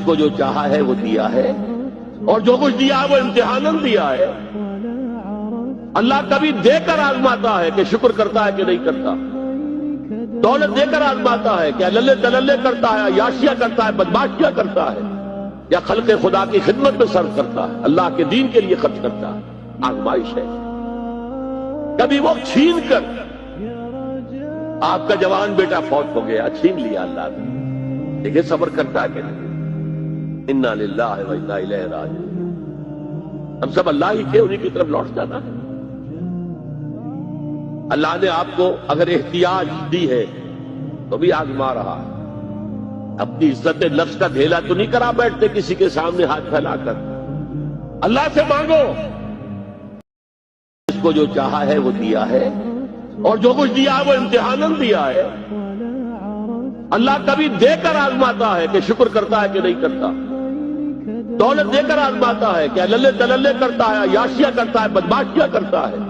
کو جو چاہا ہے وہ دیا ہے، اور جو کچھ دیا ہے وہ امتحاناً دیا ہے۔ اللہ کبھی دے کر آزماتا ہے کہ شکر کرتا ہے کہ نہیں کرتا، دولت دے کر آزماتا ہے کہ للے دللے کرتا ہے، عیاشیاں کرتا ہے، بدماشیاں کرتا ہے، یا خلق خدا کی خدمت میں صرف کرتا ہے، اللہ کے دین کے لیے خرچ کرتا ہے۔ آزمائش ہے۔ کبھی وہ چھین کر، آپ کا جوان بیٹا فوت ہو گیا، چھین لیا اللہ نے، دیکھیں صبر کرتا ہے کہ نہیں۔ انا للہ و انا الیہ راجعون، ہم سب اللہ ہی کے، انہی کی طرف لوٹ جانا ہے۔ اللہ نے آپ کو اگر احتیاج دی ہے تو بھی آزما رہا ہے۔ اپنی عزت نفس کا ڈھیلا تو نہیں کرا بیٹھتے کسی کے سامنے ہاتھ پھیلا کر۔ اللہ سے مانگو، اس کو جو چاہا ہے وہ دیا ہے، اور جو کچھ دیا ہے وہ امتحاناً دیا ہے۔ اللہ کبھی دے کر آزماتا ہے کہ شکر کرتا ہے کہ نہیں کرتا، دولت دے کر آزماتا ہے کہ للے دللے کرتا ہے، عیاشیاں کرتا ہے، بدماشیاں کرتا ہے،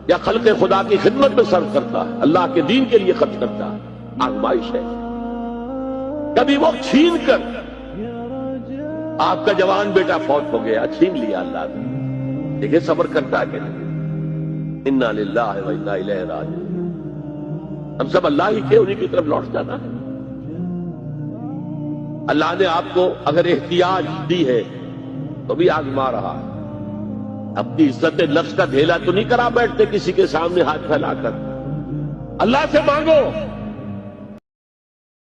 یا خلق خدا کی خدمت میں صرف کرتا ہے، اللہ کے دین کے لیے خرچ کرتا ہے۔ آزمائش ہے۔ کبھی وہ چھین کر، آپ کا جوان بیٹا فوت ہو گیا، چھین لیا اللہ نے، دیکھیں صبر کرتا ہے کہ نہیں۔ انا للہ و انا الیہ راجعون، ہم سب اللہ ہی کے، انہی کی طرف لوٹ جانا ہے۔ اللہ نے آپ کو اگر احتیاج دی ہے تو بھی آزما رہا ہے۔ اپنی عزت نفس کا ڈھیلا تو نہیں کرا بیٹھتے کسی کے سامنے ہاتھ پھیلا کر۔ اللہ سے مانگو،